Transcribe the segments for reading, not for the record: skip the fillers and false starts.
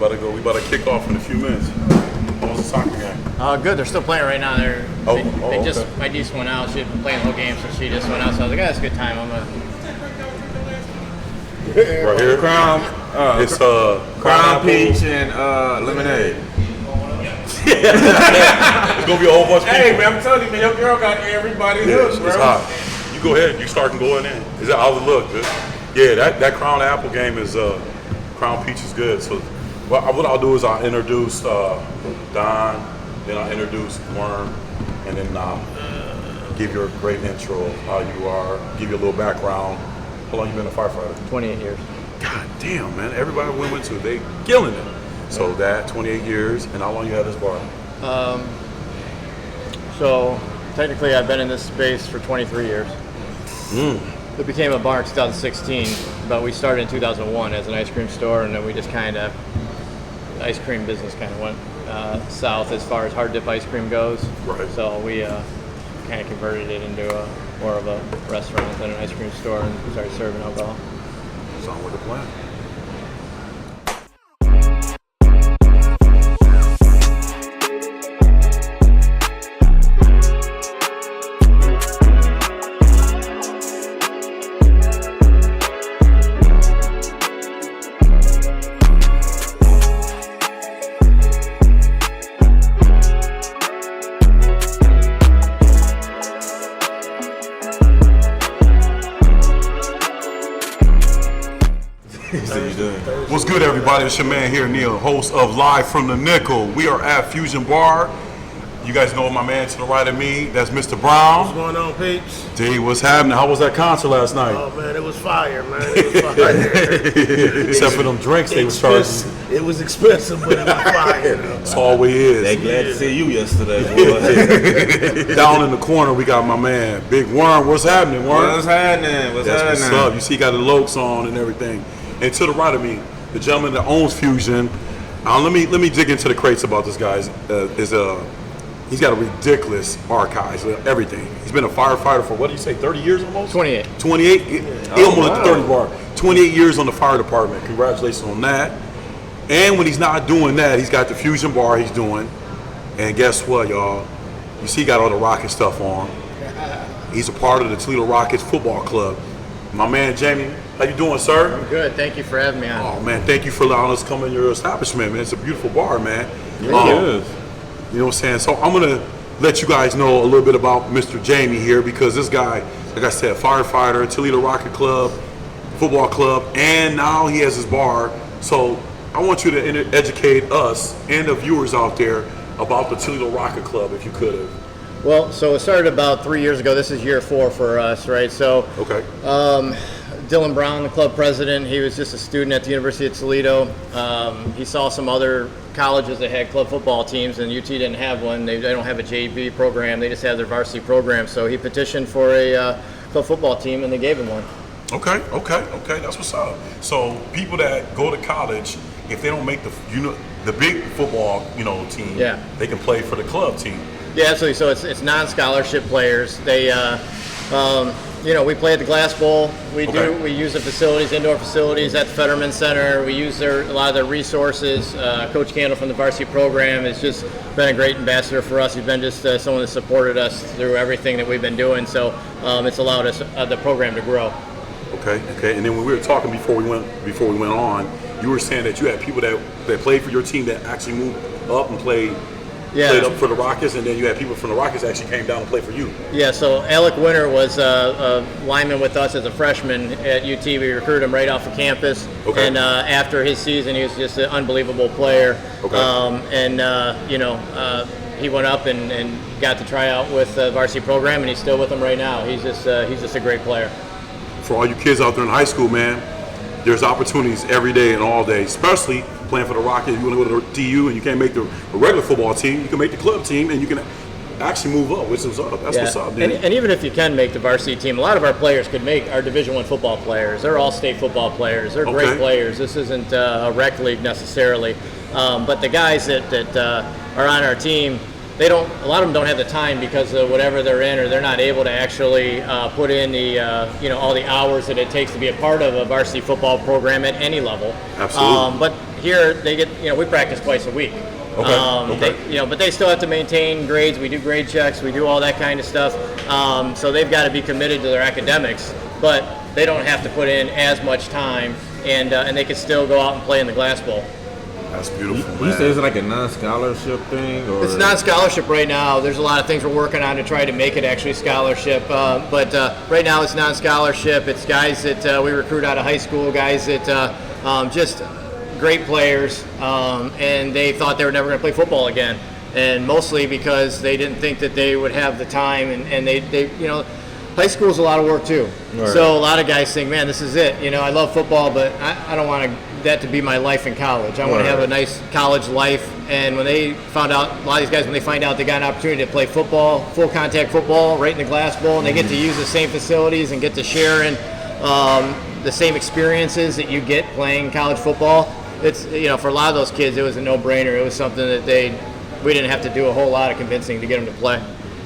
about to go. We about to kick off in a few minutes. How was the soccer game? Good. They're still playing right now. They just my niece went out. She had been playing the whole game, so she just went out. So I was like, "That's a good time." Right here. Crown. It's Crown peach and lemonade. It's gonna be a whole bunch of people. Hey man, I'm telling you, man, your girl got everybody hooked, bro. It's hot. You go ahead. You start going in. Is that how it look? Yeah, that Crown Apple game is Crown Peach is good. So what I'll do is I'll introduce Don, then I'll introduce Worm, and then I'll give you a great intro of how you are, give you a little background. How long you been a firefighter? 28 years. God damn, man. Everybody we went to, they killing it. So that 28 years, and how long you had this bar? So technically, I've been in this space for 23 years. It became a bar in 2016, but we started in 2001 as an ice cream store, and then we just the ice cream business kind of went south as far as hard dip ice cream goes. Right. So we kind of converted it into more of a restaurant than an ice cream store, and started serving alcohol. Sound like a plan. What's good, everybody? It's your man here, Neal, host of Live from the Nickel. We are at Fusion Bar. You guys know my man to the right of me. That's Mr. Brown. What's going on, peeps? D, what's happening? How was that concert last night? Oh, man, it was fire, man. It was fire. Except for them drinks they was charging. It was expensive, but it was fire. That's all we is. They glad to see you yesterday, boy. Down in the corner, we got my man, Big Worm. What's happening, Worm? What's happening? That's what's up. You see, he got the Lokes on and everything. And to the right of me, the gentleman that owns Fusion. Let me dig into the crates about this guy. He's got a ridiculous archive of everything. He's been a firefighter for, what do you say, 30 years almost? 28. 28? He almost at the 30 bar. 28 years on the fire department. Congratulations on that. And when he's not doing that, he's got the Fusion Bar he's doing. And guess what, y'all? You see he got all the Rocket stuff on. He's a part of the Toledo Rockets football club. My man, Jamie, how you doing, sir? I'm good. Thank you for having me on. Oh, man, thank you for allowing us to come in your establishment, man. It's a beautiful bar, man. It is. You know what I'm saying? So I'm going to let you guys know a little bit about Mr. Jamie here, because this guy, like I said, firefighter, Toledo Rocket Club, football club, and now he has his bar. So I want you to educate us and the viewers out there about the Toledo Rocket Club, if you could have. Well, so it started about 3 years ago. This is year 4 for us, right? So, okay. Dylan Brown, the club president, he was just a student at the University of Toledo. He saw some other colleges that had club football teams, and UT didn't have one. They don't have a JV program. They just have their varsity program. So he petitioned for a club football team, and they gave him one. Okay. That's what's up. So people that go to college, if they don't make the big football, team, they can play for the club team. Yeah, absolutely. So it's non-scholarship players. They, we play at the Glass Bowl. We use the facilities, indoor facilities at the Fetterman Center. We use a lot of their resources. Coach Candle from the varsity program has just been a great ambassador for us. He's been just someone that supported us through everything that we've been doing. So it's allowed us the program to grow. Okay. And then when we were talking before we went on, you were saying that you had people that played for your team that actually moved up and played up for the Rockets, and then you had people from the Rockets that actually came down and played for you. Yeah, so Alec Winter was a lineman with us as a freshman at UT. We recruited him right off of campus. Okay. And after his season, he was just an unbelievable player. Okay. He went up and got to try out with the varsity program, and he's still with them right now. He's just a great player. For all you kids out there in high school, man, there's opportunities every day and all day, especially playing for the Rockets. You want to go to the TU and you can't make the regular football team, you can make the club team, and you can actually move up, which is up. That's what's up, dude. And even if you can make the varsity team, a lot of our players could make our Division I football players. They're all state football players. They're great players. This isn't a rec league necessarily. But the guys that are on our team, they don't. A lot of them don't have the time because of whatever they're in, or they're not able to actually put in the all the hours that it takes to be a part of a varsity football program at any level. Absolutely. But here they get we practice twice a week. Okay. But they still have to maintain grades. We do grade checks. We do all that kind of stuff. So they've got to be committed to their academics, but they don't have to put in as much time, and they can still go out and play in the Glass Bowl. That's beautiful, You man. say it's like a non-scholarship thing, or It's non-scholarship right now. There's a lot of things we're working on to try to make it actually scholarship. But right now it's non-scholarship. It's guys that we recruit out of high school, guys that just great players, and they thought they were never going to play football again. And mostly because they didn't think that they would have the time, and they high school is a lot of work too. Right. So a lot of guys think, man, this is it. I love football, but I don't want that to be my life in college. I want to have a nice college life. And when they found out, a lot of these guys, when they find out they got an opportunity to play football, full contact football, right in the Glass Bowl, and they get to use the same facilities and get to share in the same experiences that you get playing college football, it's for a lot of those kids, it was a no-brainer. It was something that we didn't have to do a whole lot of convincing to get them to play.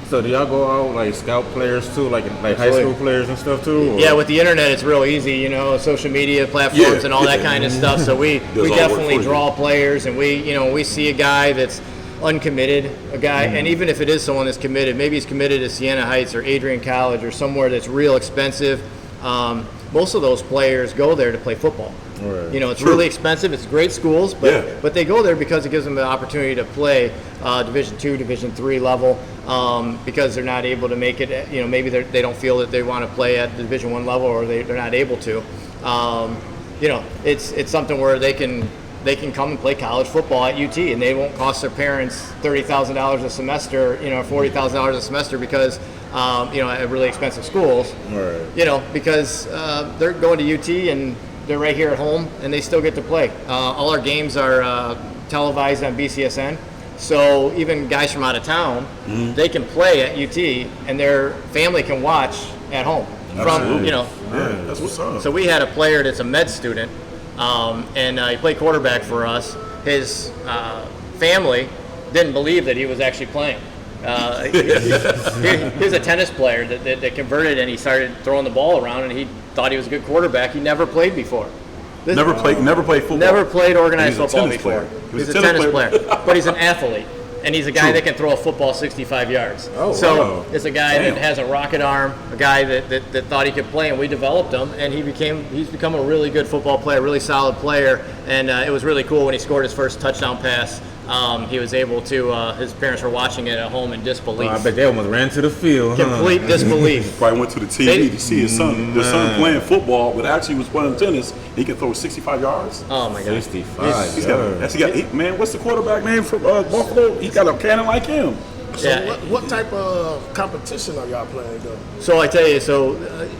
so do y'all go out like scout players too, like high school players and stuff too? Or? Yeah, with the internet, it's real easy, social media platforms and all that kind of stuff. So we all work definitely for you. draw players, and we see a guy that's uncommitted, and even if it is someone that's committed, maybe he's committed to Siena Heights or Adrian College or somewhere that's real expensive. Most of those players go there to play football. Right. It's really expensive. It's great schools, but they go there because it gives them the opportunity to play Division II, Division III level, because they're not able to make it. Maybe they don't feel that they want to play at the Division I level, or they're not able to. It's something where they can come and play college football at UT, and they won't cost their parents $30,000 a semester, $40,000 a semester because. At really expensive schools, Right. because they're going to UT and they're right here at home and they still get to play. All our games are televised on BCSN, so even guys from out of town, they can play at UT and their family can watch at home. Absolutely. From, Yeah, that's what's up. So we had a player that's a med student, and he played quarterback for us. His family didn't believe that he was actually playing. He's a tennis player that converted, and he started throwing the ball around, and he thought he was a good quarterback. He never played before. Never played football. Never played organized He's a football tennis before. player. He's a tennis player, but he's an athlete, and he's a guy that can throw a football 65 yards. So wow. it's a guy Damn. that has a rocket arm, a guy that thought he could play, and we developed him, and he's become a really good football player, really solid player, and it was really cool when he scored his first touchdown pass. He was able to. His parents were watching it at home in disbelief. I bet they almost ran to the field. Complete disbelief. Probably went to the TV to see his son. His son playing football, but actually was playing tennis. He can throw 65 yards. Oh my God. 65. Man, what's the quarterback name from Buffalo? He got a cannon like him. So Yeah. what type of competition are y'all playing though? So I tell you,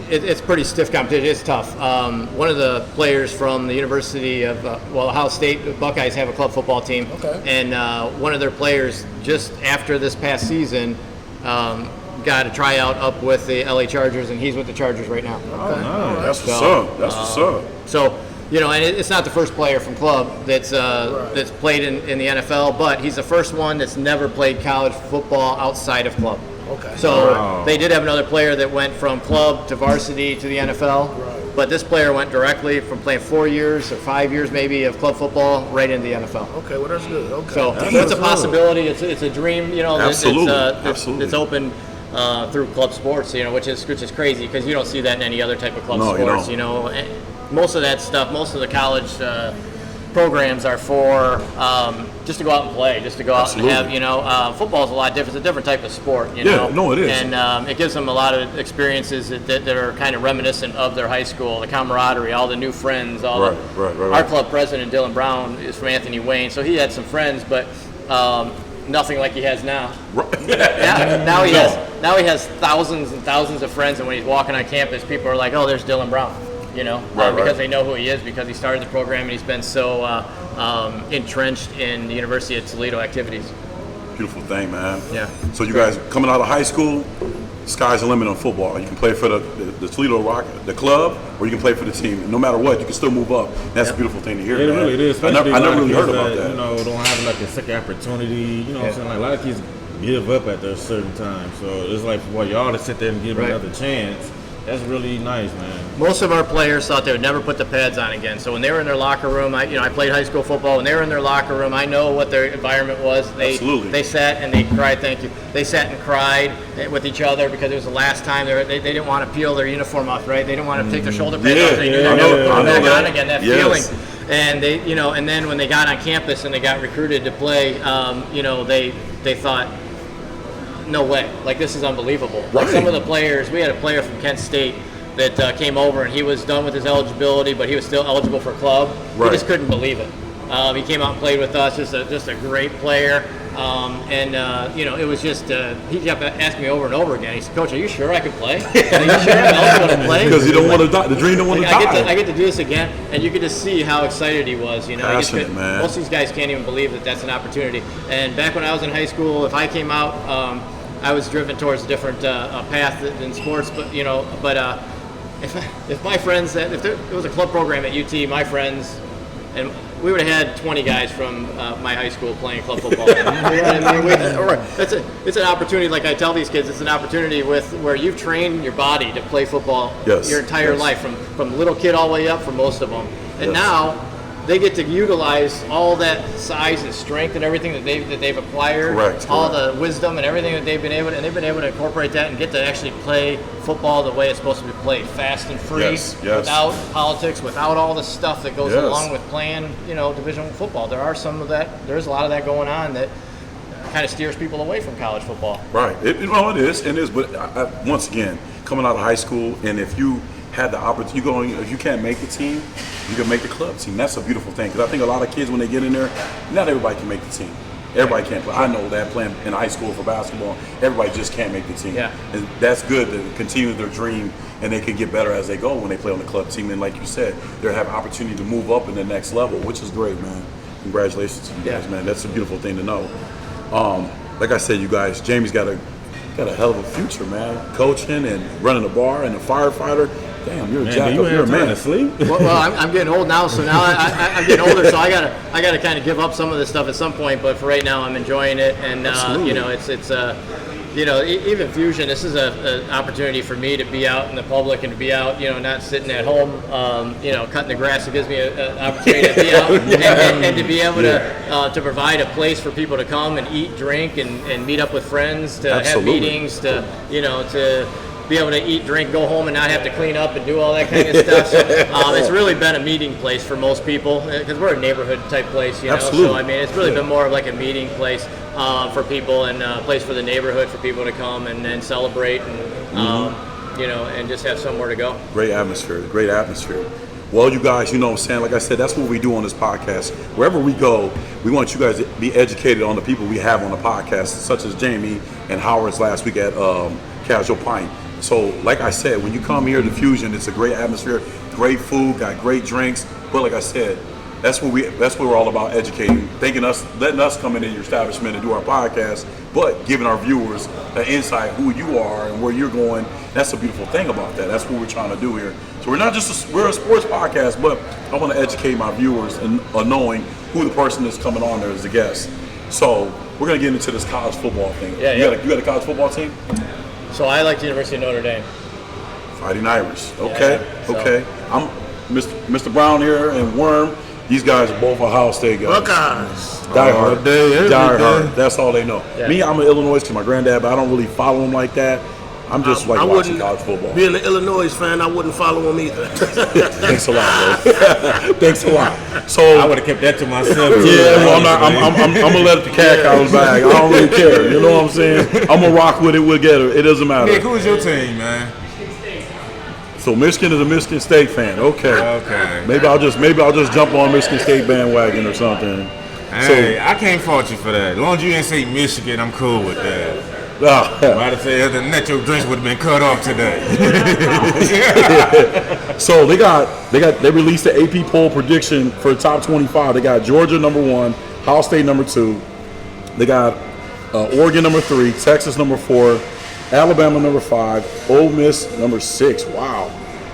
it's pretty stiff competition. It's tough. One of the players from the University of Ohio State, the Buckeyes have a club football team, Okay. and one of their players just after this past season got a tryout up with the LA Chargers, and he's with the Chargers right now. That's what's up. That's what's up. So, and it's not the first player from club that's played in the NFL, but he's the first one that's never played college football outside of club. Okay. So they did have another player that went from club to varsity to the NFL, but this player went directly from playing 4 years or 5 years maybe of club football right into the NFL. Okay, well that's good. Okay. So it's a possibility. It's a dream. Absolutely. It's open. Through club sports, which is crazy because you don't see that in any other type of club No, you sports. don't. And most of that stuff, most of the college programs are for just to go out and play, just to go out and have. Football is a lot different. It's a different type of sport. Yeah, no, it is. And it gives them a lot of experiences that are kind of reminiscent of their high school, the camaraderie, all the new friends. Right. Our club president Dylan Brown is from Anthony Wayne, so he had some friends, but. Nothing like he has now. Yeah, now he has thousands and thousands of friends, and when he's walking on campus, people are like, "Oh, there's Dylan Brown," because they know who he is because he started the program and he's been so entrenched in the University of Toledo activities. Beautiful thing, man. Yeah. So you guys coming out of high school, sky's the limit on football. You can play for the Toledo Rock, the club, or you can play for the team. No matter what, you can still move up. That's a beautiful thing to hear. It man. really is. I never really heard kids about that. Don't have like a second opportunity. You know what I'm saying? Like a lot of kids give up at a certain time. So it's like for y'all to sit there and give Right. another chance. That's really nice, man. Most of our players thought they would never put the pads on again. So when they were in their locker room, I played high school football. When they were in their locker room, I know what their environment was. Absolutely. They sat and they cried. Thank you. They sat and cried with each other because it was the last time they didn't want to peel their uniform off, right? They didn't want to take their shoulder pads off. They knew they I were know never put them back that. on again. That Yes. feeling. And they, and then when they got on campus and they got recruited to play, they thought, no way, like this is unbelievable. Like some of the players, we had a player from Kent State that came over and he was done with his eligibility, but he was still eligible for club. Right. He just couldn't believe it. He came out and played with us, just a great player. It was just, he kept asking me over and over again. He said, Coach, are you sure I can play? Are you sure I'm eligible to play? Because you don't want to die. The dream don't want to die. I get to do this again, and you could just see how excited he was. Passionate, man. Most of these guys can't even believe that that's an opportunity. And back when I was in high school, if I came out, I was driven towards a different path than sports. But if my friends, if there was a club program at UT, my friends, and we would have had 20 guys from my high school playing club football. You know what I mean? It's an opportunity, like I tell these kids, it's an opportunity where you've trained your body to play football your entire life, from little kid all the way up for most of them. And now they get to utilize all that size and strength and everything that they've acquired, all the wisdom and everything that they've been able to incorporate that and get to actually play football the way it's supposed to be played, fast and free, without politics, without all the stuff that goes along with playing, Division I football. There's a lot of that going on that kind of steers people away from college football. Right. It is. But once again, coming out of high school, and if you had the opportunity, if you can't make the team, you can make the club team. That's a beautiful thing, because I think a lot of kids, when they get in there, not everybody can make the team. Everybody can't play. I know that playing in high school for basketball, everybody just can't make the team. Yeah. And that's good to continue their dream, and they can get better as they go when they play on the club team. And like you said, they'll have opportunity to move up in the next level, which is great, man. Congratulations to you guys, man. That's a beautiful thing to know. Like I said, you guys, Jamie's got a hell of a future, man. Coaching and running a bar and a firefighter. Damn, you're a jack up. You're a man. To sleep. Well, I'm getting old now, so now I'm getting older, so I gotta kind of give up some of this stuff at some point. But for right now, I'm enjoying it, and even Fusion. This is an opportunity for me to be out in the public and to be out, not sitting at home, cutting the grass. It gives me an opportunity to be out and to be able to provide a place for people to come and eat, drink, and meet up with friends, to have meetings, to be able to eat, drink, go home, and not have to clean up and do all that kind of stuff. So it's really been a meeting place for most people, because we're a neighborhood type place, Absolutely. So I mean, it's really been more of like a meeting place for people, and a place for the neighborhood for people to come and celebrate, and and just have somewhere to go. Great atmosphere. Well, you guys, what I'm saying, like I said, that's what we do on this podcast. Wherever we go, we want you guys to be educated on the people we have on the podcast, such as Jamie and Howard's last week at Casual Pint. So, like I said, when you come here to Fusion, it's a great atmosphere, great food, got great drinks. But like I said, that's what we're all about, educating, letting us come into your establishment and do our podcast, but giving our viewers the insight who you are and where you're going. That's a beautiful thing about that. That's what we're trying to do here. So we're not just we're a sports podcast, but I want to educate my viewers in knowing who the person that's coming on there as a guest. So we're gonna get into this college football thing. You got a college football team? So I like the University of Notre Dame. Fighting Irish. Okay. I'm Mr. Brown here and Worm. These guys are both Ohio State guys. Buckeyes. Die hard. Die hard. day. That's all they know. Yeah. Me, I'm an Illinois because my granddad, but I don't really follow him like that. I'm just watching college football. Being an Illinois fan, I wouldn't follow him either. Thanks a lot, bro. Thanks a lot. So I would have kept that to myself. well, I'm gonna let the cat out of the bag. I don't really care. You know what I'm saying? I'm gonna rock with it. We'll get it. It doesn't matter. Nick, who's your team, man? So Michigan is a Michigan State fan. Okay. Maybe I'll just jump on Michigan State bandwagon or something. Hey, I can't fault you for that. As long as you didn't say Michigan, I'm cool with that. So, Might have said other than that, your drinks would have been cut off today. so they released the AP poll prediction for the top 25. They got Georgia number 1, Ohio State number 2. They got Oregon number 3, Texas number 4, Alabama number 5, Ole Miss number 6. Wow.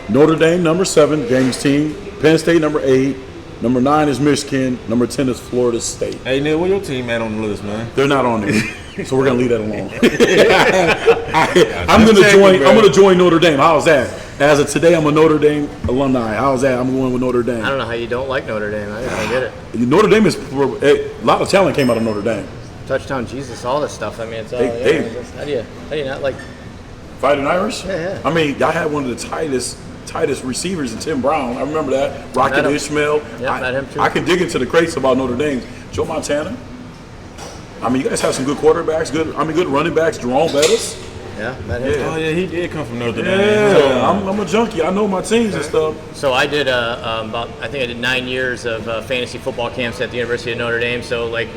Notre Dame number 7, Jamie's team. Penn State number 8. Number 9 is Michigan. Number 10 is Florida State. Hey, Neal, where your team at on the list, man? They're not on there. So we're gonna leave that alone. I'm gonna join Notre Dame. How's that? As of today, I'm a Notre Dame alumni. How's that? I'm going with Notre Dame. I don't know how you don't like Notre Dame. I get it. Notre Dame is a lot of talent came out of Notre Dame. Touchdown Jesus, all this stuff. I mean, it's all. How do you not like? Fighting Irish? Yeah. I mean, y'all had one of the tightest receivers in Tim Brown. I remember that. Rocket Ishmael. Yeah, met him too. I can dig into the crates about Notre Dame. Joe Montana. I mean, you guys have some good quarterbacks. Good running backs. Jerome Bettis. Yeah, met him. Oh yeah, he did come from Notre Dame. Yeah, I'm a junkie. I know my teams and stuff. So I did I did 9 years of fantasy football camps at the University of Notre Dame. So like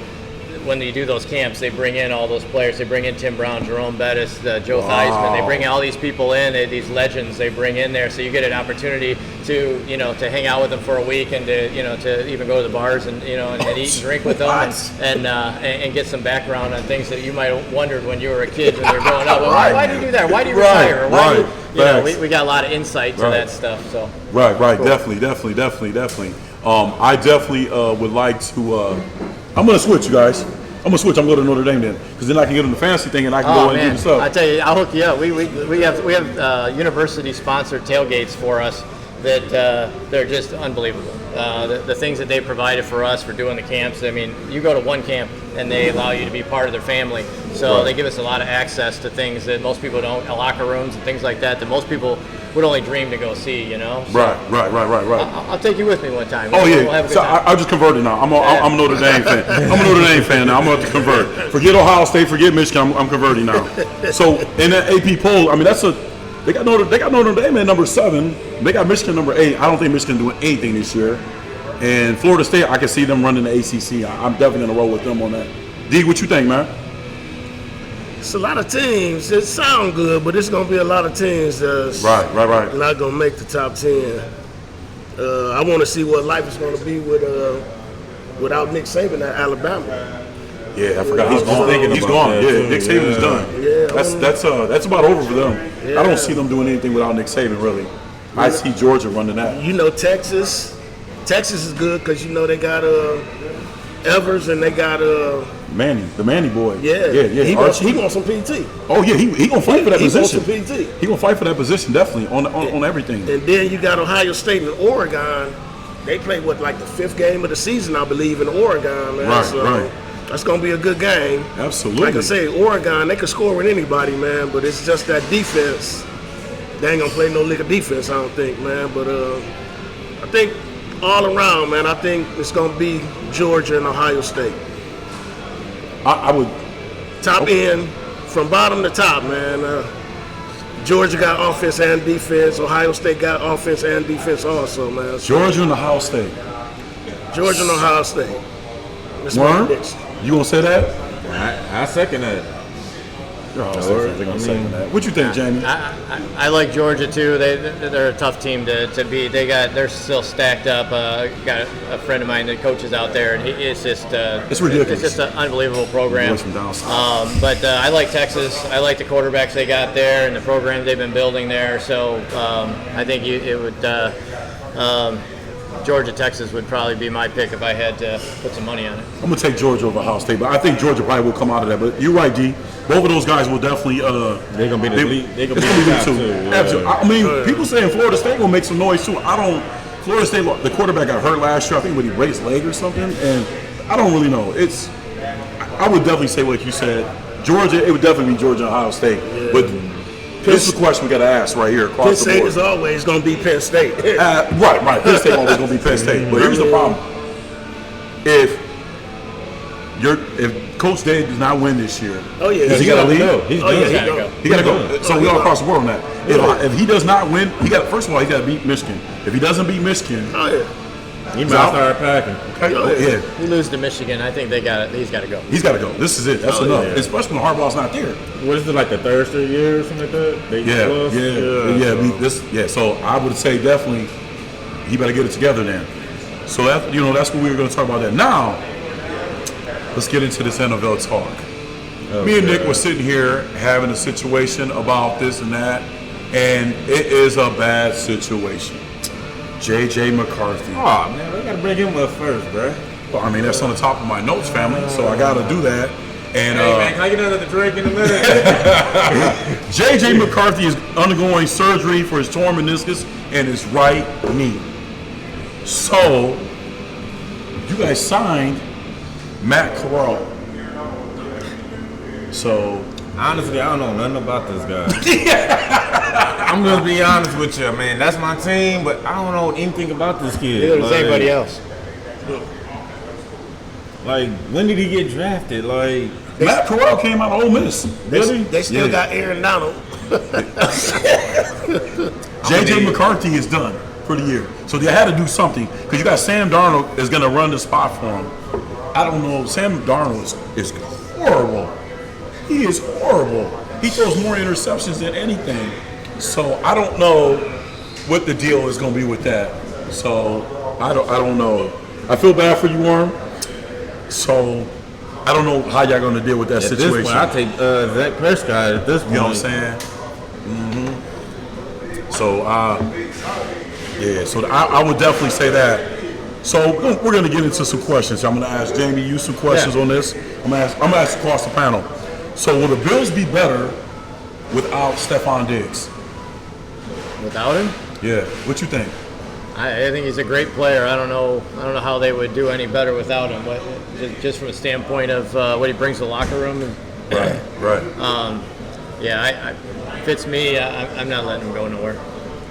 when you do those camps, they bring in all those players. They bring in Tim Brown, Jerome Bettis, Joe Theismann. They bring all these people in, these legends. They bring in there, so you get an opportunity to to hang out with them for a week and to even go to the bars and and eat and drink with them and get some background on things that you might have wondered when you were a kid when you were growing up. Well, why do you do that? Why do you retire? We got a lot of insight to that stuff. So right, cool. Definitely. I definitely would like to. I'm gonna switch, you guys. I'm gonna switch. I'm gonna go to Notre Dame then, because then I can get on the fantasy thing and I can go and do the stuff. I tell you, I'll hook you up. We have university sponsored tailgates for us that they're just unbelievable. The things that they provided for us for doing the camps. I mean, you go to one camp and they allow you to be part of their family. So they give us a lot of access to things that most people don't, locker rooms and things like that most people would only dream to go see, So right. I'll take you with me one time. Oh, yeah. We'll have a good So time. I just converted now. I'm a Notre Dame fan. I'm a Notre Dame fan now. I'm going to convert. Forget Ohio State, forget Michigan. I'm converting now. So in that AP poll, I mean, they got Notre Dame at number 7. They got Michigan number 8. I don't think Michigan doing anything this year. And Florida State, I can see them running the ACC. I'm definitely going to roll with them on that. D, what you think, man? It's a lot of teams. It sound good, but it's going to be a lot of teams that's right. not going to make the top 10. I want to see what life is going to be without Nick Saban at Alabama. Yeah, I forgot. He's gone. Yeah, Nick Saban is done. Yeah, that's about over for them. Yeah. I don't see them doing anything without Nick Saban, really. I see Georgia running that. Texas is good because they got Evers and they got Manny, the Manny boy. Yeah. He wants some PT. Oh yeah, he gonna fight for that position. He wants some PT. He gonna fight for that position definitely on everything. And then you got Ohio State and Oregon. They play like the 5th game of the season, I believe, in Oregon, man. Right. That's gonna be a good game. Absolutely. Like I say, Oregon, they can score with anybody, man. But it's just that defense. They ain't gonna play no lick of defense, I don't think, man. But I think all around, man, I think it's gonna be Georgia and Ohio State. I would top end from bottom to top, man. Georgia got offense and defense. Ohio State got offense and defense also, man. Georgia and Ohio State. Georgia and Ohio State. Worm? You gonna say that? I second that. What you think, Jamie? I like Georgia too. They're a tough team to beat. They're still stacked up. Got a friend of mine that coaches out there, and it's just it's ridiculous. It's just an unbelievable program. But I like Texas. I like the quarterbacks they got there and the program they've been building there. So I think it would. Georgia, Texas would probably be my pick if I had to put some money on it. I'm gonna take Georgia over Ohio State, but I think Georgia probably will come out of that. But you're right, D. Both of those guys will definitely. They're gonna be the lead. They're gonna be the top 2. Absolutely. I mean, people saying Florida State gonna make some noise too. Florida State, the quarterback got hurt last year. I think when he raised his leg or something, and I don't really know. I would definitely say like you said, Georgia. It would definitely be Georgia and Ohio State, but. This is the question we got to ask right here across the board. Penn State is always going to be Penn State. Right. Penn State always going to be Penn State. But here's the problem: if Coach Day does not win this year, does he got to leave? He's got to go. He got to go. So we all across the board on that. If he does not win, first of all, he got to beat Michigan. If he doesn't beat Michigan, he might start packing. Yeah. We lose to Michigan. I think he's got to go. He's got to go. This is it. That's enough. Yeah. Especially when Harbaugh's not there. What is it, like the third straight year or something like that? Yeah. So I would say definitely he better get it together then. So that's what we were going to talk about. That now. Let's get into this NFL talk. Me and Nick were sitting here having a situation about this and that, and it is a bad situation. J.J. McCarthy. Oh, man, we got to bring him up first, bro. Well, I mean, that's on the top of my notes, family, so I got to do that. And Hey man, can I get another drink in a minute? J.J. McCarthy is undergoing surgery for his torn meniscus in his right knee. So, you guys signed Matt Corral. So, Honestly, I don't know nothing about this guy. I'm gonna be honest with you, man. That's my team, but I don't know anything about this kid. Neither does anybody else. Like, when did he get drafted? Like, Matt Corral came out of Ole Miss. They still got Aaron Donald. J.J. McCarthy is done for the year. So they had to do something because you got Sam Darnold is going to run the spot for him. I don't know. Sam Darnold is horrible. He is horrible. He throws more interceptions than anything. So I don't know what the deal is going to be with that. So I don't know. I feel bad for you, Warren. So I don't know how y'all going to deal with that situation. This point, I take Zach Prescott at this point. You know what I'm saying? So, yeah, so I would definitely say that. So we're going to get into some questions. I'm going to ask Jamie you some questions on this. I'm going to ask across the panel. So will the Bills be better without Stephon Diggs? Without him? Yeah. What you think? I think he's a great player. I don't know how they would do any better without him. But just from a standpoint of what he brings to the locker room. Right. Yeah, fits me. I'm not letting him go nowhere.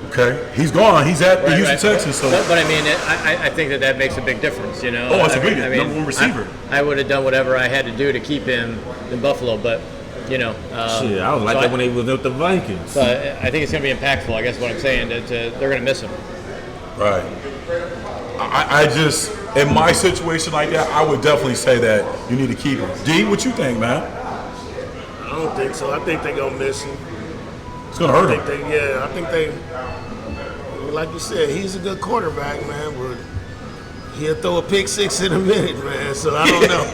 Okay. He's gone. He's at the Houston Texans. So. But I mean, I think that makes a big difference. You know. Oh, it's a big number one receiver. I would have done whatever I had to do to keep him in Buffalo, but you know. Shit, I was like that when he was with the Vikings. So I think it's going to be impactful. I guess what I'm saying that they're going to miss him. Right. I just, in my situation like that, I would definitely say that you need to keep him. D, what you think, man? I don't think so. I think they're going to miss him. It's going to hurt him. I think they, like you said, he's a good quarterback, man, but he'll throw a pick six in a minute, man, so I don't know.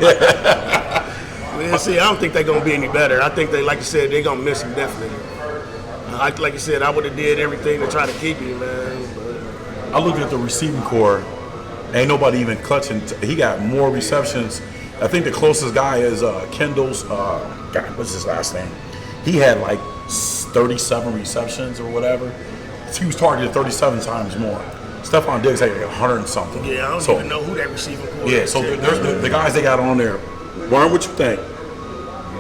We'll see. I don't think they're going to be any better. I think they, like you said, they're going to miss him definitely. Like you said, I would have did everything to try to keep him, man. But I looked at the receiving core. Ain't nobody even clutching. He got more receptions. I think the closest guy is Kendall's. God, what's his last name? He had like 37 receptions or whatever. He was targeted 37 times more. Stephon Diggs had like 100 and something. yeah, I don't even know who that receiving core is. Yeah, so the guys they got on there. Warren, what you think?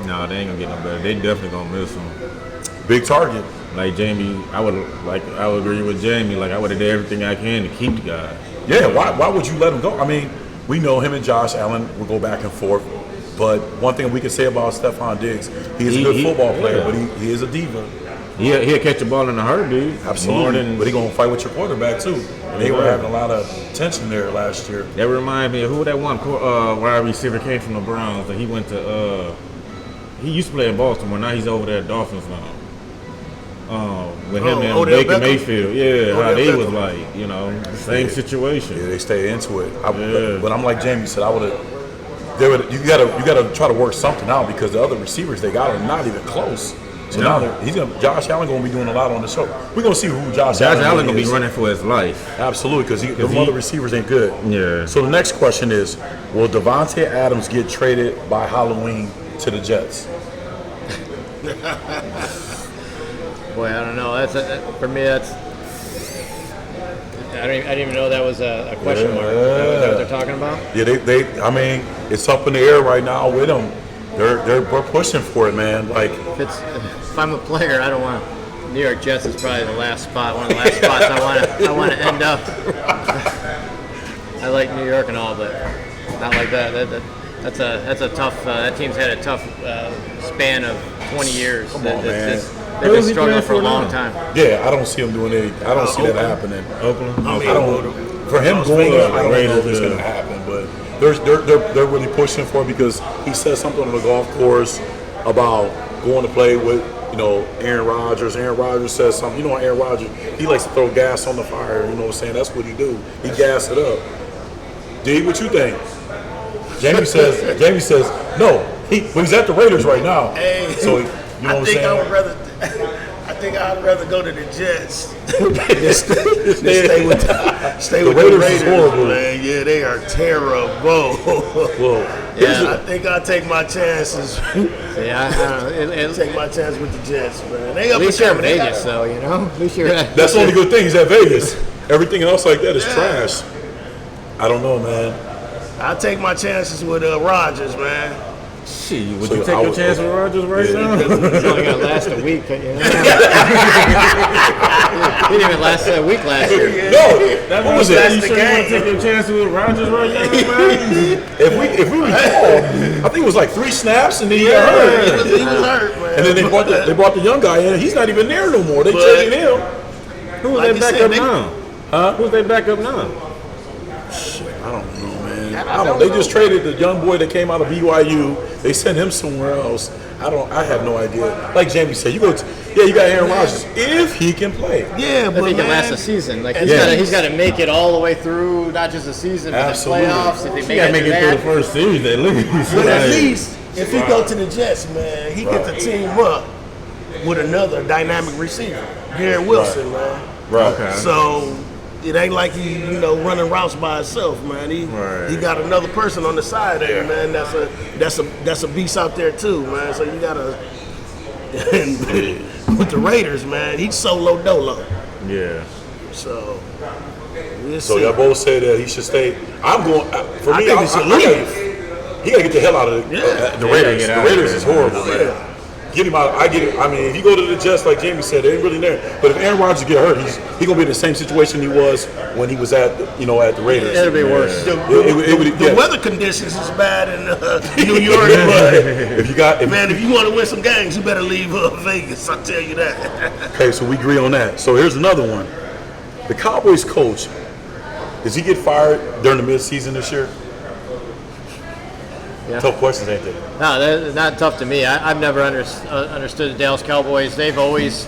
No, they ain't gonna get no better. They definitely gonna miss him. Big target. Like Jamie, I would agree with Jamie. Like I would have did everything I can to keep the guy. Yeah, why would you let him go? I mean, we know him and Josh Allen will go back and forth. But one thing we can say about Stephon Diggs, he is a good football player, but he is a diva. He'll catch a ball in a heartbeat. Absolutely. But he's going to fight with your quarterback, too. And they were having a lot of tension there last year. That reminds me of who that one wide receiver came from the Browns. He went to he used to play in Baltimore. Now he's over there at Dolphins now. With him and Baker Mayfield. Yeah, how they was like, you know, same situation. Yeah, they stayed into it. But I'm like Jamie said, you gotta try to work something out because the other receivers they got are not even close. So now Josh Allen gonna be doing a lot on the show. We're gonna see who Josh Allen gonna be running for his life. Absolutely, because the other receivers ain't good. Yeah. So the next question is, will Devontae Adams get traded by Halloween to the Jets? Boy, I don't know. For me. I didn't even know that was a question mark. Is that what they're talking about? Yeah, I mean, it's up in the air right now with them. They're pushing for it, man. Like, if I'm a player, I don't want. New York Jets is probably the last spot, one of the last spots I want to end up. I like New York and all, but not like that. That's a tough. That team's had a tough span of 20 years. Come on, man. They've been struggling for a long time. Yeah, I don't see him doing anything. I don't see that happening. Oakland. For him going, I don't know if it's going to happen, but they're really pushing for it because he said something on the golf course about going to play with, Aaron Rodgers. Aaron Rodgers says something. Aaron Rodgers, he likes to throw gas on the fire. You know what I'm saying? That's what he do. He gas it up. D, what you think? Jamie says no. But he's at the Raiders right now. Hey, so you know what I'm saying? I think I'd rather go to the Jets than stay with the Raiders Raiders. is horrible. Man, yeah, they are terrible. Well, Yeah. I think I'll take my chances. Yeah, I don't know. Take my chance with the Jets, man. They At up least and you're in coming. They Vegas, got- though, you know? At least you're at that's the only good thing. He's at Vegas. Everything else like that is trash. I don't know, man. I'll take my chances with Rodgers, man. Shit, would So you take I your would- chance with Rodgers right now? It's only going to last a week, you know? He didn't even last a week last year. No, what was That's it? You the sure you want game. to take your chances with Rodgers right now, man? If we recall, I think it was like 3 snaps and then he got hurt. He was hurt, man. And then they brought the young guy in. He's not even there no more. They But- traded him. Who's Like their you said, backup they- now? Huh? Who's their backup now? I don't know, man. I don't. They just traded the young boy that came out of BYU. They sent him somewhere else. I have no idea. Like Jamie said, you got Aaron Rodgers if he can play. Yeah, If but he can man, last a season. Like, Yeah. he's got to make it all the way through, not just a season, but the Absolutely. playoffs. If they You gotta make make it it through the through that. first series at least. But at Like, least if he go to the Jets, man, he get the team up with another dynamic receiver, Garrett Wilson, man. Right. Okay. So it ain't like he, running routes by himself, man. He got another person on the side there, man. That's a beast out there too, man. So you gotta with the Raiders, man. He's solo dolo. Yeah. So we'll So see. y'all both say that he should stay. I'm going. For I me, think he should leave. He gotta get the hell out of the Raiders. get The out of Raiders there. is horrible, man. Get him out. I get it. I mean, if you go to the Jets, like Jamie said, they ain't really there. But if Aaron Rodgers get hurt, he's gonna be in the same situation he was when he was at the Raiders. It'll be worse. The weather conditions is bad in New York, but If you got, man, if you want to win some games, you better leave Vegas. I'll tell you that. okay, so we agree on that. So here's another one. The Cowboys coach, does he get fired during the midseason this year? Yeah. Tough questions, ain't they? No, that's not tough to me. I've never understood the Dallas Cowboys. They've always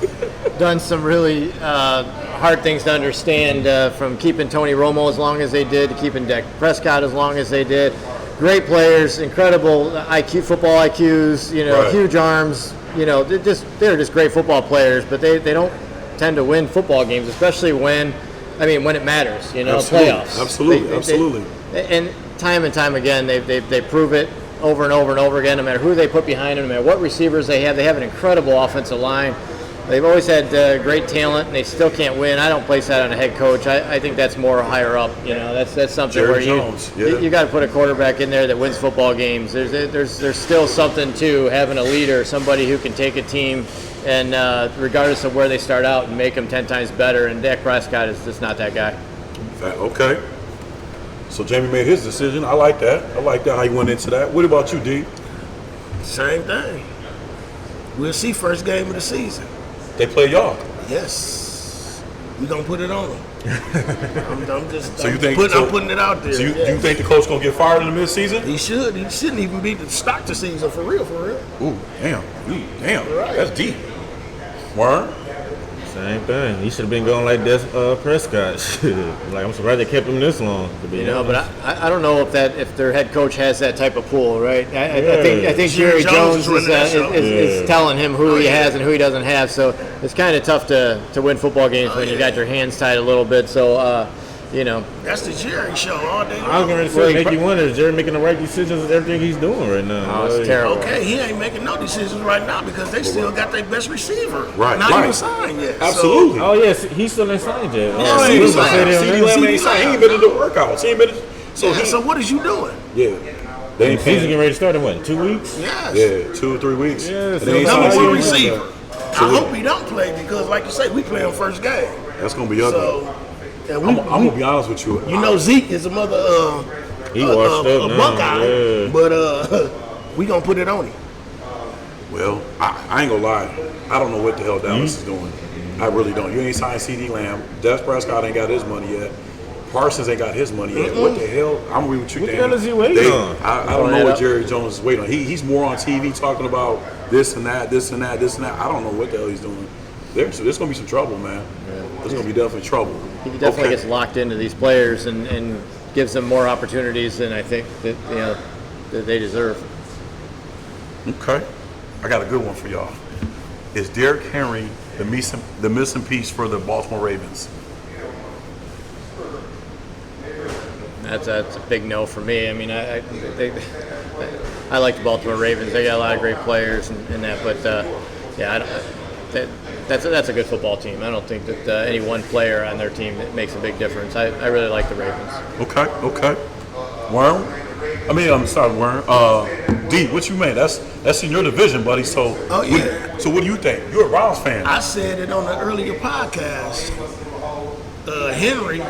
done some really hard things to understand, from keeping Tony Romo as long as they did to keeping Dak Prescott as long as they did. Great players, incredible IQ, football IQs, Right. huge arms. They're just great football players, but they don't tend to win football games, especially when it matters. Absolutely. Playoffs. Absolutely. Absolutely. And time again, they prove it over and over and over again. No matter who they put behind them, no matter what receivers they have an incredible offensive line. They've always had great talent, and they still can't win. I don't place that on a head coach. I think that's more higher up. That's something Jerry where Jones, yeah. you got to put a quarterback in there that wins football games. There's still something to having a leader, somebody who can take a team and regardless of where they start out and make them 10 times better. And Dak Prescott is just not that guy. Okay. So Jamie made his decision. I like that. How he went into that. What about you, D? Same thing. We'll see first game of the season. They play y'all. Yes, we gonna put it on them. I'm putting it out there. So you yes. think the coach gonna get fired in the midseason? He should. He shouldn't even be to start the season for real. Ooh, damn. Right. That's deep. Warren? Same thing. He should have been going like this, Prescott. Like, I'm surprised they kept him this long. To be But honest. I don't know if their head coach has that type of pool, right? I think Jerry Jerry Jones Jones is running that show. is telling him who he has and who he doesn't have. So it's kind of tough to win football games when you got your hands tied a little bit. So That's the Jerry show all day long. I was going to say, make you wonder, is Jerry making the right decisions with everything he's doing right now? Oh, it's terrible. Okay, he ain't making no decisions right now because they still got their best receiver. Right, Not right. even signed yet. Absolutely. Oh, yes, he's still ain't signed yet. Oh, he he was signed. signed. CeeDee Lamb ain't signed. He ain't been in the workouts. He ain't been. So what is you doing? Yeah. They ain't Season paying. getting ready to start in what, 2 weeks? Yes. Yeah, 2 or 3 weeks. Yeah, And they ain't so signed Number one CeeDee Lamb. receiver. I hope he don't play because, like you say, we play him first game. That's gonna be ugly. So, and I'm gonna be honest with you. Zeke is a mother He washed up a now. Buckeye, Yeah. but we gonna put it on him. Well, I ain't gonna lie. I don't know what the hell Dallas is doing. I really don't. You ain't signed CeeDee Lamb. Dak Prescott ain't got his money yet. Parsons ain't got his money yet. What the hell? I'm agree with you, What the Danny. hell is he waiting on? I don't know what Jerry Jones is waiting on. He's more on TV talking about this and that, this and that, this and that. I don't know what the hell he's doing. There's gonna be some trouble, man. There's gonna be definitely trouble. He definitely gets locked into these players and gives them more opportunities than I think that they deserve. Okay. I got a good one for y'all. Is Derrick Henry the missing piece for the Baltimore Ravens? That's a big no for me. I mean, I like the Baltimore Ravens. They got a lot of great players and that, but that's a good football team. I don't think that any one player on their team makes a big difference. I really like the Ravens. Okay. Worm? I'm sorry, Worm. D, what you mean? That's in your division, buddy. So, so what do you think? You're a Browns fan. I said it on the earlier podcast. Henry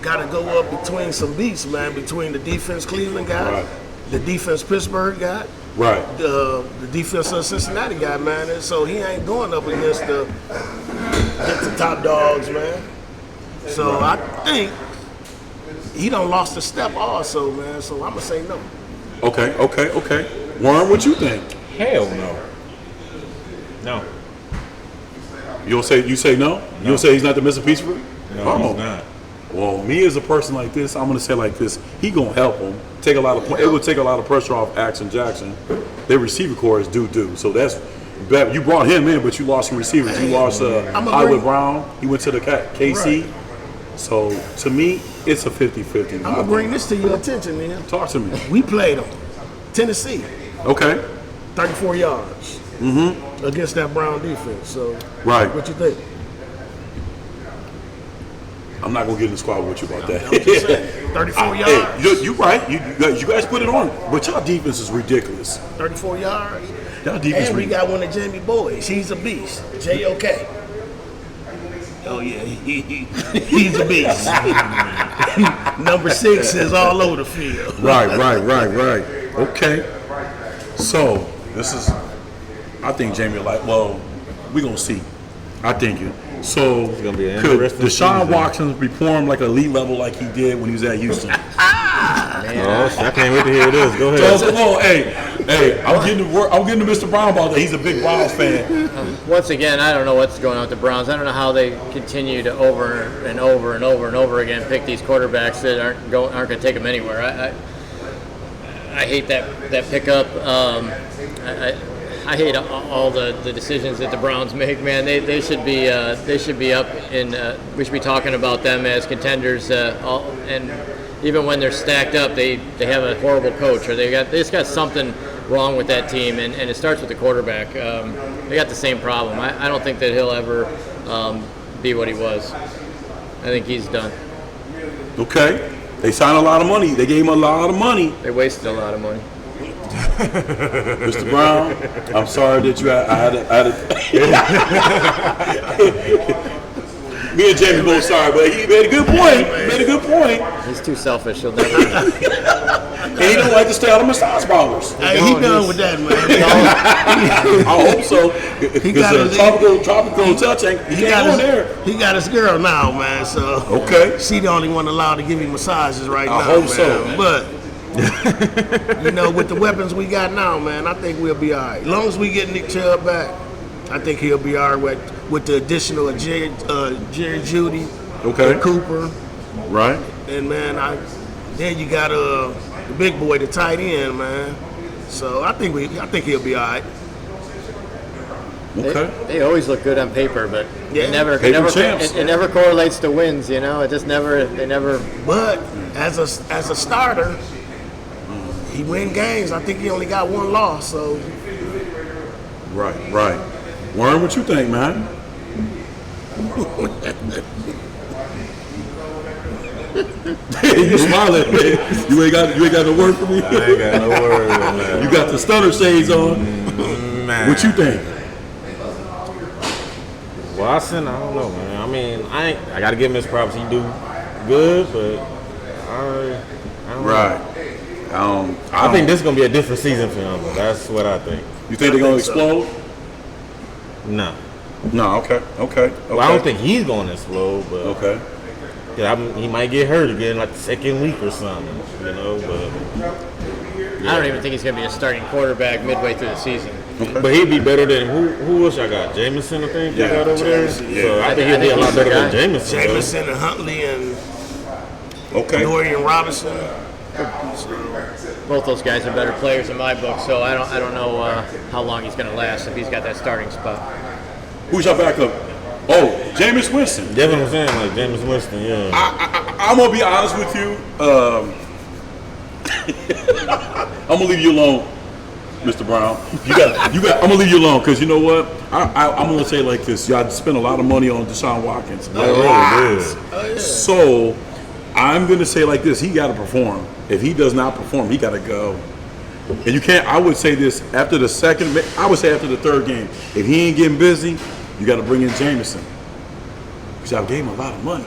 got to go up between some beats, man. Between the defense Cleveland got, right, the defense Pittsburgh got, right, the defense of Cincinnati got, man. And so he ain't going up against the top dogs, man. So I think he done lost a step also, man. So I'm gonna say no. Okay. Worm, what you think? Hell no. No. You say no? You don't say he's not the missing piece for you? No, he's not. Well, me as a person like this, I'm gonna say like this: he gonna help him. It would take a lot of pressure off Action Jackson. Their receiver core is due. So that's bad. You brought him in, but you lost some receivers. You lost Hollywood Brown. He went to the KC. Right. So to me, it's a 50-50. I'm gonna bring this to your attention, man. Talk to me. We played them, Tennessee. Okay. 34 yards. Against that Brown defense. So, right. What you think? I'm not gonna get in the squad with you about that. I'm just saying, 34 yards. Hey, you're right. You guys put it on, but y'all defense is ridiculous. 34 yards. Y'all defense. And we got one of Jamie Boys. He's a beast. J.O.K. Oh yeah, he's a beast. Number 6 is all over the field. Right. Okay. So this is, I think Jamie we're gonna see. I think it. So it's gonna be an could interesting Deshaun season. Watson perform like an elite level like he did when he was at Houston? I can't wait to hear this. Go ahead. So, hey, I'm getting to Mr. Brown about that. He's a big Browns fan. Once again, I don't know what's going on with the Browns. I don't know how they continue to over and over again pick these quarterbacks that aren't going to take them anywhere. I hate that pickup. I hate all the decisions that the Browns make, man. They should be up in. We should be talking about them as contenders. And even when they're stacked up, they have a horrible coach, or they just got something wrong with that team, and it starts with the quarterback. They got the same problem. I don't think that he'll ever be what he was. I think he's done. Okay. They signed a lot of money. They gave him a lot of money. They wasted a lot of money. Mr. Brown, I'm sorry that I had me and Jamie both sorry, but he made a good point. He's too selfish. He'll never. And he don't like to stay out of massage parlors. Hey, he done with that, man. I hope so. Because tropical touch ain't. He can't go there. He got his girl now, man. So okay, she the only one allowed to give him massages right now. I hope man. so, man. But with the weapons we got now, man, I think we'll be all right. As long as we get Nick Chubb back, I think he'll be all right with the additional of Jerry Jeudy, Cooper, right? And man, then you got the big boy, the tight end, man. So I think he'll be all right. Okay. They always look good on paper, but it never correlates to wins. It just never. They never. But as a starter, he win games. I think he only got one loss. So. Right. Warren, what you think, man? You smiling, man. You ain't got no word for me. I ain't got no word, man. You got the stunner shades on. Man. What you think? Watson, I don't know, man. I mean, I got to give him his props. He do good, but I don't know. I think this is gonna be a different season for him. That's what I think. You think they're gonna explode? No. Okay. Well, I don't think he's gonna explode, but okay. Yeah, he might get hurt again, like the second week or something, But I don't even think he's gonna be a starting quarterback midway through the season. Okay. But he'd be better than who else I got? Jameson, I think. Yeah, got over there. Yeah. So I think he'd be a lot better than Jameson. Jameson and Huntley and Dorian Robinson. Both those guys are better players in my book, so I don't know how long he's going to last if he's got that starting spot. Who's your backup? Oh, Jameis Winston. That's what I'm saying, like Jameis Winston, yeah. I'm gonna be honest with you. I'm gonna leave you alone, Mr. Brown. You got. I'm gonna leave you alone because you know what? I'm gonna say it like this. Y'all spent a lot of money on Deshaun Watkins. So I'm gonna say it like this. He got to perform. If he does not perform, he got to go. And you can't. I would say this after the second. I would say after the third game. If he ain't getting busy, you got to bring in Jameson. Because y'all gave him a lot of money.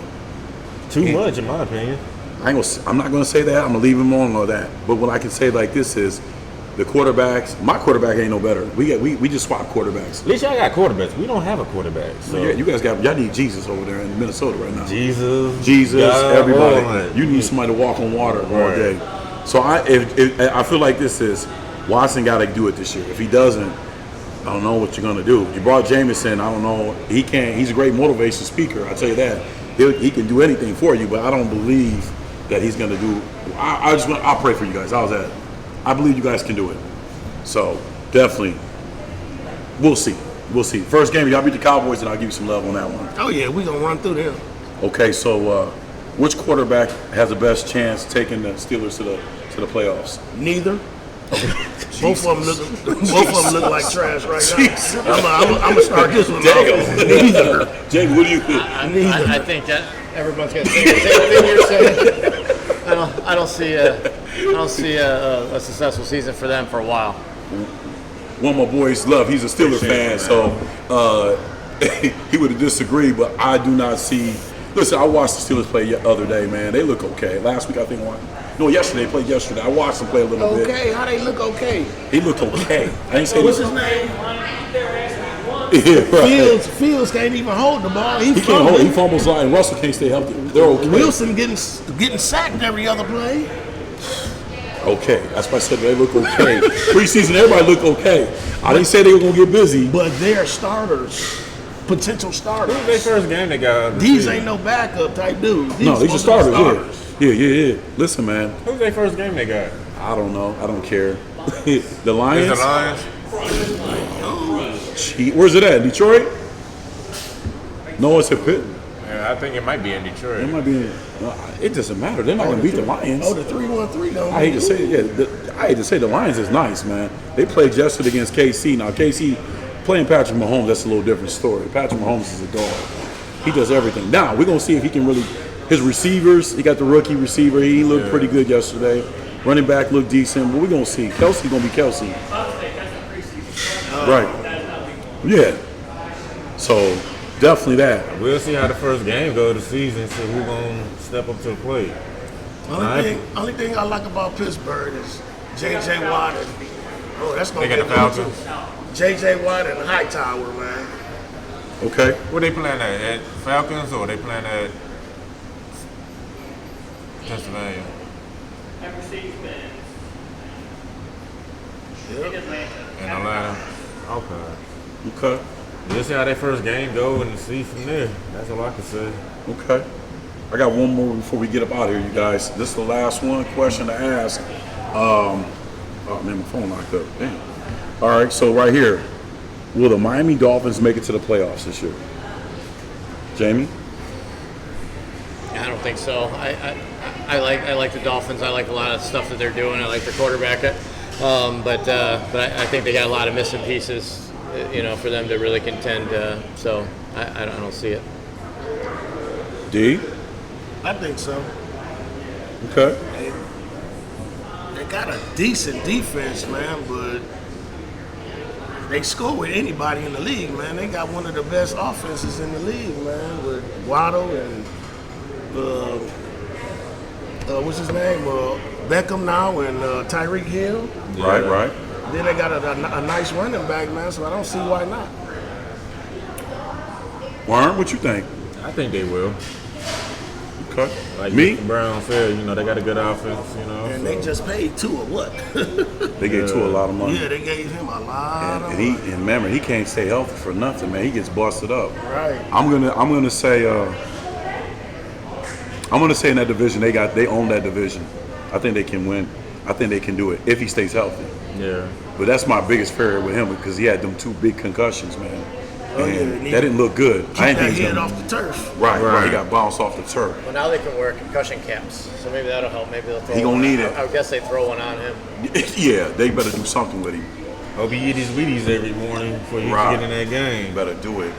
Too much, in my opinion. I'm not going to say that. I'm going to leave him on all that. But what I can say like this is, the quarterbacks. My quarterback ain't no better. We just swapped quarterbacks. At least y'all got quarterbacks. We don't have a quarterback. So Yeah, you guys y'all need Jesus over there in Minnesota right now. Jesus, God, everybody. You need somebody to walk on water all day. So I feel like this is Watson got to do it this year. If he doesn't, I don't know what you're going to do. You brought Jameson. I don't know. He can't. He's a great motivation speaker. I tell you that. He can do anything for you, but I don't believe that he's going to do. I'll pray for you guys. How's that? I believe you guys can do it. So definitely, we'll see. We'll see. First game, y'all beat the Cowboys, and I'll give you some love on that one. Oh yeah, we gonna run through them. Okay, so which quarterback has the best chance taking the Steelers to the playoffs? Neither. Both of them look like trash right now. I'm gonna start this one. Neither. Jake, what do you think? I think that everyone's going to say the same thing you're saying. I don't see a successful season for them for a while. One of my boys, Love, he's a Steelers fan, so he would have disagreed, but I do not see. Listen, I watched the Steelers play the other day, man. They look okay. Last week, I think, yesterday, they played yesterday. I watched them play a little bit. Okay, how they look okay? He looked okay. I ain't say What's his name? Yeah, right. Fields can't even hold the ball. He can't hold. He fumbles out, and Russell can't stay healthy. They're okay. Wilson getting sacked every other play. Okay, that's why I said they look okay. Preseason, everybody looked okay. I didn't say they were gonna get busy, but they're starters, potential starters. Who's their first game they got? These ain't no backup type dudes. No, these are starters. Yeah. Listen, man. Who's their first game they got? I don't know. I don't care. The Lions. Is the Lions? Where's it at? Detroit? No, it's at Pitt. Yeah, I think it might be in Detroit. It might be. It doesn't matter. They're not going to beat the Lions. Oh, the 3-1-3 though. I hate to say it. I hate to say the Lions is nice, man. They played yesterday against KC. Now KC playing Patrick Mahomes, that's a little different story. Patrick Mahomes is a dog. He does everything. Now we're going to see if he can really. His receivers. He got the rookie receiver. He looked pretty good yesterday. Running back looked decent. But we're going to see. Kelsey's going to be Kelsey. Right. Yeah. So definitely that. We'll see how the first game goes this season. So who's gonna step up to the plate? Only thing I like about Pittsburgh is J.J. Watt. That's gonna get the Falcons. J.J. Watt and Hightower, man. Okay. Where they playing at Falcons or they playing at Pennsylvania? Yep. In Atlanta. Okay. We'll see how that first game go and see from there. That's all I can say. Okay. I got one more before we get up out of here, you guys. This is the last question to ask. Oh man, my phone locked up. Damn. All right, so right here, will the Miami Dolphins make it to the playoffs this year? Jamie? I don't think so. I like the Dolphins. I like a lot of stuff that they're doing. I like their quarterback. But I think they got a lot of missing pieces, for them to really contend. So I don't see it. D? I think so. Okay. They got a decent defense, man, but they score with anybody in the league, man. They got one of the best offenses in the league, man, with Waddle and what's his name? Beckham now and Tyreek Hill. Yeah. Right. Then they got a nice running back, man, so I don't see why not. Warren, what you think? I think they will. Okay. Like Me? Mr. Brown said, they got a good offense, And they just paid Tua what? They gave Tua a lot of money. Yeah, they gave him a lot of money. money. And remember, he can't stay healthy for nothing, man. He gets busted up. Right. I'm gonna say in that division they own that division. I think they can win. I think they can do it if he stays healthy. Yeah. But that's my biggest fear with him because he had them two big concussions, man. Oh, yeah, and that didn't look good. Keep I didn't that think he was head gonna- off the turf. Right. He got bounced off the turf. Well, now they can wear concussion caps, so maybe that'll help. Maybe they'll throw He gonna one. need it. I would guess they throw one on him. Yeah, they better do something with him. Hope he eat his Wheaties every morning before you Right. get in that game. Better do it.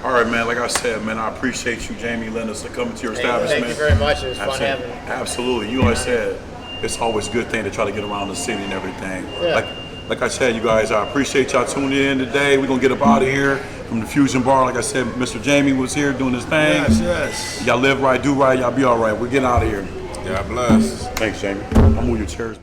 All right, man. Like I said, man, I appreciate you, Jamie, letting us come into your Hey, establishment. thank you very much. It was fun Absolutely. having you. Absolutely. You know, like I said, it's always a good thing to try to get around the city and everything. Yeah. Like I said, you guys, I appreciate y'all tuning in today. We're gonna get up out of here from the Fusion Bar. Like I said, Mr. Jamie was here doing his thing. Yes. Y'all live right, do right, y'all be all right. We're getting out of here. God bless. Thanks, Jamie. I'll move your chairs.